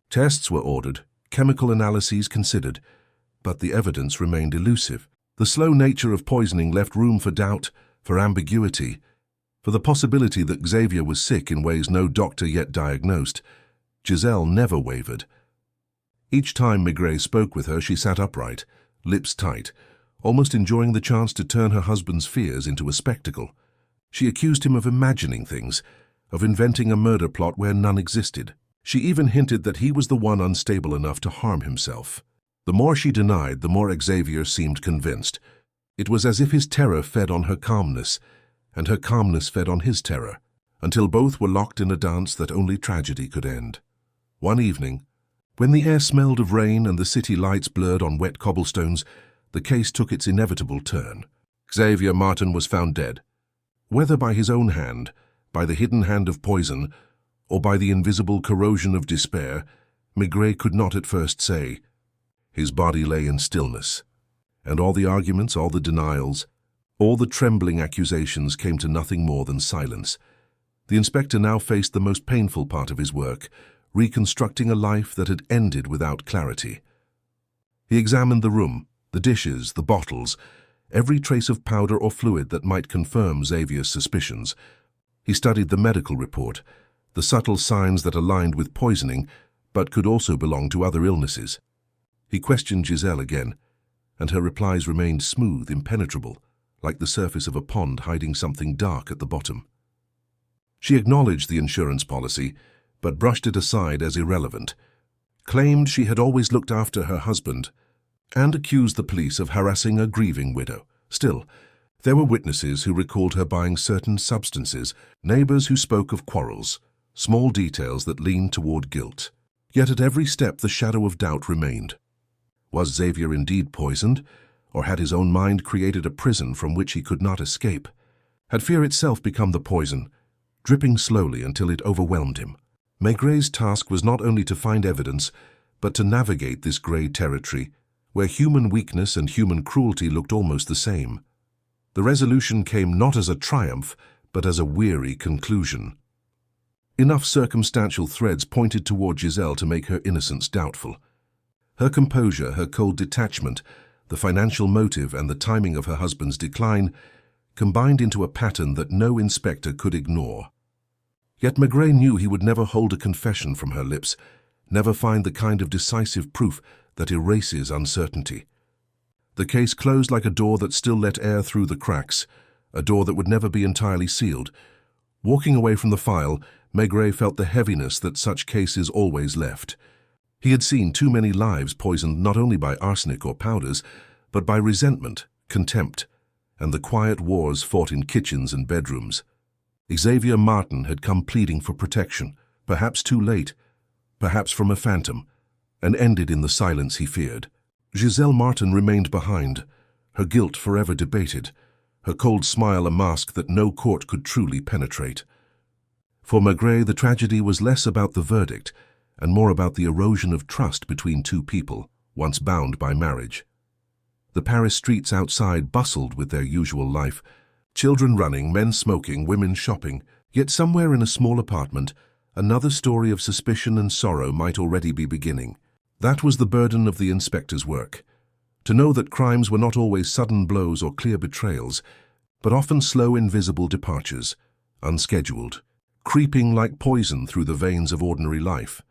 Tests were ordered, chemical analyses considered, but the evidence remained elusive. The slow nature of poisoning left room for doubt, for ambiguity, for the possibility that Xavier was sick in ways no doctor yet diagnosed. Giselle never wavered. Each time Maigret spoke with her, she sat upright, lips tight, almost enjoying the chance to turn her husband's fears into a spectacle. She accused him of imagining things, of inventing a murder plot where none existed. She even hinted that he was the one unstable enough to harm himself. The more she denied, the more Xavier seemed convinced. It was as if his terror fed on her calmness, and her calmness fed on his terror, until both were locked in a dance that only tragedy could end. One evening, when the air smelled of rain and the city lights blurred on wet cobblestones, the case took its inevitable turn. Xavier Martin was found dead. Whether by his own hand, by the hidden hand of poison, or by the invisible corrosion of despair, Maigret could not at first say. His body lay in stillness, and all the arguments, all the denials, all the trembling accusations came to nothing more than silence. The inspector now faced the most painful part of his work, reconstructing a life that had ended without clarity. He examined the room, the dishes, the bottles, every trace of powder or fluid that might confirm Xavier's suspicions. He studied the medical report, the subtle signs that aligned with poisoning, but could also belong to other illnesses. He questioned Giselle again, and her replies remained smooth, impenetrable, like the surface of a pond hiding something dark at the bottom. She acknowledged the insurance policy, but brushed it aside as irrelevant, claimed she had always looked after her husband, and accused the police of harassing a grieving widow. Still, there were witnesses who recalled her buying certain substances, neighbors who spoke of quarrels, small details that leaned toward guilt. Yet at every step the shadow of doubt remained. Was Xavier indeed poisoned, or had his own mind created a prison from which he could not escape? Had fear itself become the poison, dripping slowly until it overwhelmed him? Maigret's task was not only to find evidence, but to navigate this grey territory, where human weakness and human cruelty looked almost the same. The resolution came not as a triumph, but as a weary conclusion. Enough circumstantial threads pointed toward Giselle to make her innocence doubtful. Her composure, her cold detachment, the financial motive and the timing of her husband's decline combined into a pattern that no inspector could ignore. Yet Maigret knew he would never hold a confession from her lips, never find the kind of decisive proof that erases uncertainty. The case closed like a door that still let air through the cracks, a door that would never be entirely sealed. Walking away from the file, Maigret felt the heaviness that such cases always left. He had seen too many lives poisoned not only by arsenic or powders, but by resentment, contempt, and the quiet wars fought in kitchens and bedrooms. Xavier Martin had come pleading for protection, perhaps too late, perhaps from a phantom, and ended in the silence he feared. Giselle Martin remained behind, her guilt forever debated, her cold smile a mask that no court could truly penetrate. For Maigret, the tragedy was less about the verdict and more about the erosion of trust between two people, once bound by marriage. The Paris streets outside bustled with their usual life, children running, men smoking, women shopping, yet somewhere in a small apartment, another story of suspicion and sorrow might already be beginning. That was the burden of the inspector's work, to know that crimes were not always sudden blows or clear betrayals, but often slow, invisible departures, unscheduled, creeping like poison through the veins of ordinary life.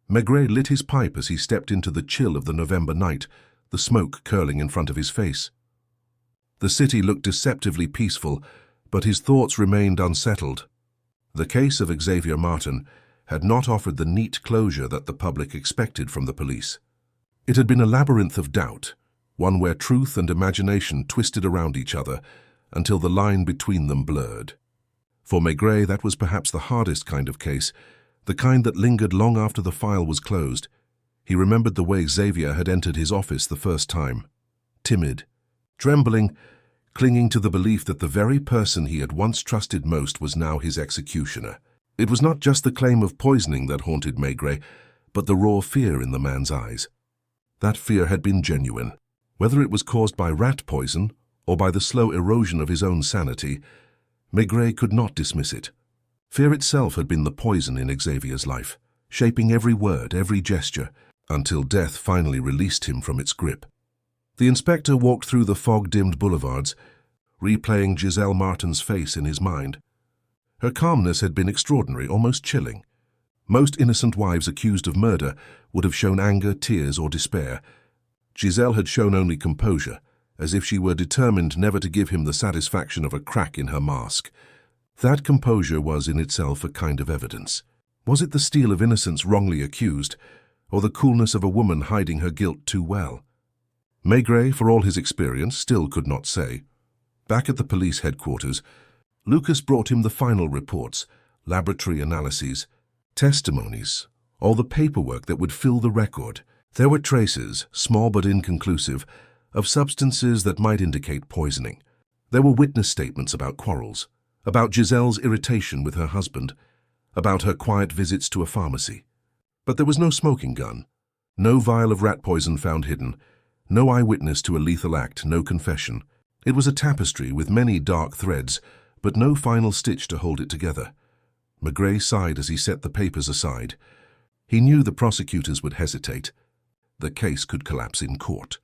Maigret lit his pipe as he stepped into the chill of the November night, the smoke curling in front of his face. The city looked deceptively peaceful, but his thoughts remained unsettled. The case of Xavier Martin had not offered the neat closure that the public expected from the police. It had been a labyrinth of doubt, one where truth and imagination twisted around each other until the line between them blurred. For Maigret, that was perhaps the hardest kind of case, the kind that lingered long after the file was closed. He remembered the way Xavier had entered his office the first time. Timid, trembling, clinging to the belief that the very person he had once trusted most was now his executioner. It was not just the claim of poisoning that haunted Maigret, but the raw fear in the man's eyes. That fear had been genuine. Whether it was caused by rat poison or by the slow erosion of his own sanity, Maigret could not dismiss it. Fear itself had been the poison in Xavier's life, shaping every word, every gesture, until death finally released him from its grip. The inspector walked through the fog-dimmed boulevards, replaying Giselle Martin's face in his mind. Her calmness had been extraordinary, almost chilling. Most innocent wives accused of murder would have shown anger, tears, or despair. Giselle had shown only composure, as if she were determined never to give him the satisfaction of a crack in her mask. That composure was in itself a kind of evidence. Was it the steel of innocence wrongly accused, or the coolness of a woman hiding her guilt too well? Maigret, for all his experience, still could not say. Back at the police headquarters, Lucas brought him the final reports, laboratory analyses, testimonies, all the paperwork that would fill the record. There were traces, small but inconclusive, of substances that might indicate poisoning. There were witness statements about quarrels, about Giselle's irritation with her husband, about her quiet visits to a pharmacy. But there was no smoking gun, no vial of rat poison found hidden, no eyewitness to a lethal act, no confession. It was a tapestry with many dark threads, but no final stitch to hold it together. Maigret sighed as he set the papers aside. He knew the prosecutors would hesitate. The case could collapse in court.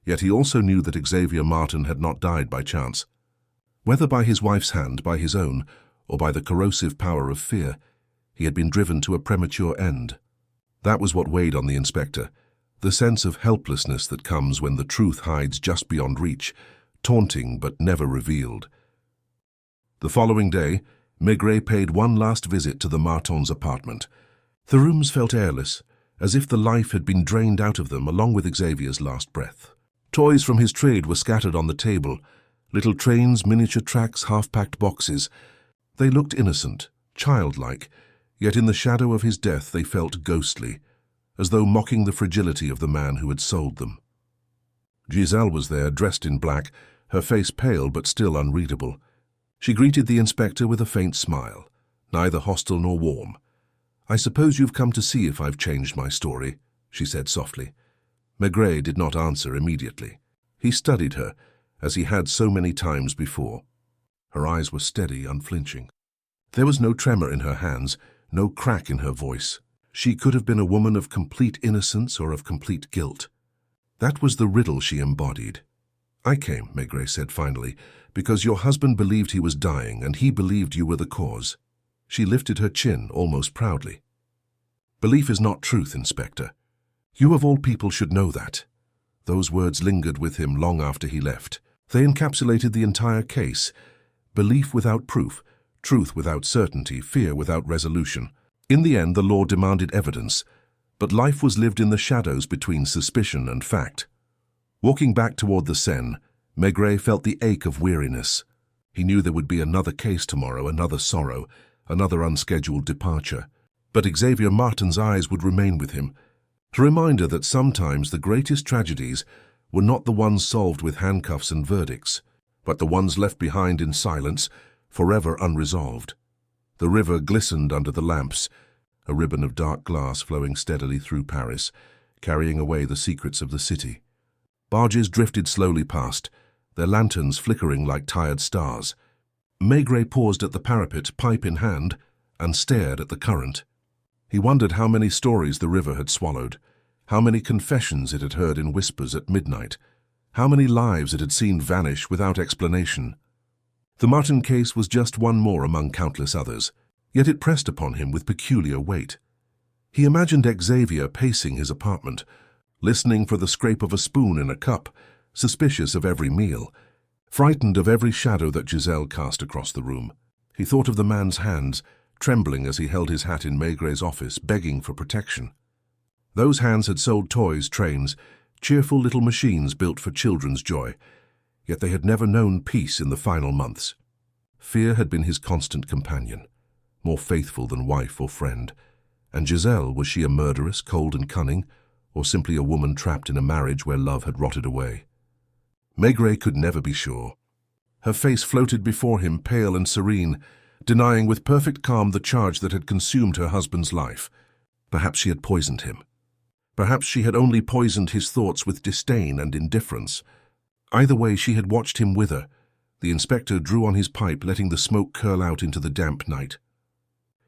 Yet he also knew that Xavier Martin had not died by chance. Whether by his wife's hand, by his own, or by the corrosive power of fear, he had been driven to a premature end. That was what weighed on the inspector, the sense of helplessness that comes when the truth hides just beyond reach, taunting but never revealed. The following day, Maigret paid one last visit to the Martins' apartment. The rooms felt airless, as if the life had been drained out of them along with Xavier's last breath. Toys from his trade were scattered on the table, little trains, miniature tracks, half-packed boxes. They looked innocent, childlike, yet in the shadow of his death they felt ghostly, as though mocking the fragility of the man who had sold them. Giselle was there, dressed in black, her face pale but still unreadable. She greeted the inspector with a faint smile, neither hostile nor warm. "I suppose you've come to see if I've changed my story," she said softly. Maigret did not answer immediately. He studied her, as he had so many times before. Her eyes were steady, unflinching. There was no tremor in her hands, no crack in her voice. She could have been a woman of complete innocence or of complete guilt. That was the riddle she embodied. "I came," Maigret said finally, "because your husband believed he was dying, and he believed you were the cause." She lifted her chin almost proudly. "Belief is not truth, Inspector. You of all people should know that." Those words lingered with him long after he left. They encapsulated the entire case. Belief without proof, truth without certainty, fear without resolution. In the end, the law demanded evidence, but life was lived in the shadows between suspicion and fact. Walking back toward the Seine, Maigret felt the ache of weariness. He knew there would be another case tomorrow, another sorrow, another unscheduled departure. But Xavier Martin's eyes would remain with him, a reminder that sometimes the greatest tragedies were not the ones solved with handcuffs and verdicts, but the ones left behind in silence, forever unresolved. The river glistened under the lamps, a ribbon of dark glass flowing steadily through Paris, carrying away the secrets of the city. Barges drifted slowly past, their lanterns flickering like tired stars. Maigret paused at the parapet, pipe in hand, and stared at the current. He wondered how many stories the river had swallowed, how many confessions it had heard in whispers at midnight, how many lives it had seen vanish without explanation. The Martin case was just one more among countless others, yet it pressed upon him with peculiar weight. He imagined Xavier pacing his apartment, listening for the scrape of a spoon in a cup, suspicious of every meal, frightened of every shadow that Giselle cast across the room. He thought of the man's hands, trembling as he held his hat in Maigret's office, begging for protection. Those hands had sold toys, trains, cheerful little machines built for children's joy, yet they had never known peace in the final months. Fear had been his constant companion, more faithful than wife or friend. And Giselle, was she a murderess, cold and cunning, or simply a woman trapped in a marriage where love had rotted away? Maigret could never be sure. Her face floated before him, pale and serene, denying with perfect calm the charge that had consumed her husband's life. Perhaps she had poisoned him. Perhaps she had only poisoned his thoughts with disdain and indifference. Either way, she had watched him wither. The inspector drew on his pipe, letting the smoke curl out into the damp night.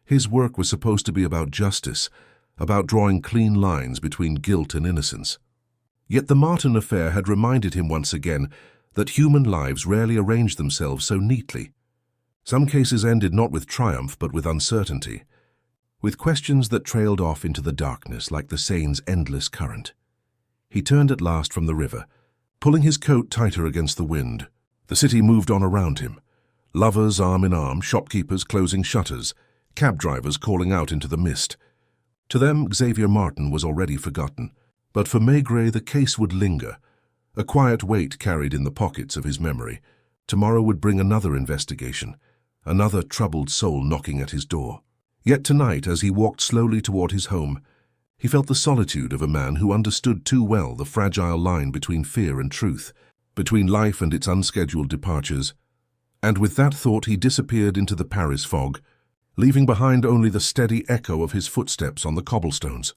His work was supposed to be about justice, about drawing clean lines between guilt and innocence. Yet the Martin affair had reminded him once again that human lives rarely arrange themselves so neatly. Some cases ended not with triumph, but with uncertainty, with questions that trailed off into the darkness like the Seine's endless current. He turned at last from the river, pulling his coat tighter against the wind. The city moved on around him, lovers arm in arm, shopkeepers closing shutters, cab drivers calling out into the mist. To them, Xavier Martin was already forgotten, but for Maigret the case would linger, a quiet weight carried in the pockets of his memory. Tomorrow would bring another investigation, another troubled soul knocking at his door. Yet tonight, as he walked slowly toward his home, he felt the solitude of a man who understood too well the fragile line between fear and truth, between life and its unscheduled departures. And with that thought he disappeared into the Paris fog, leaving behind only the steady echo of his footsteps on the cobblestones.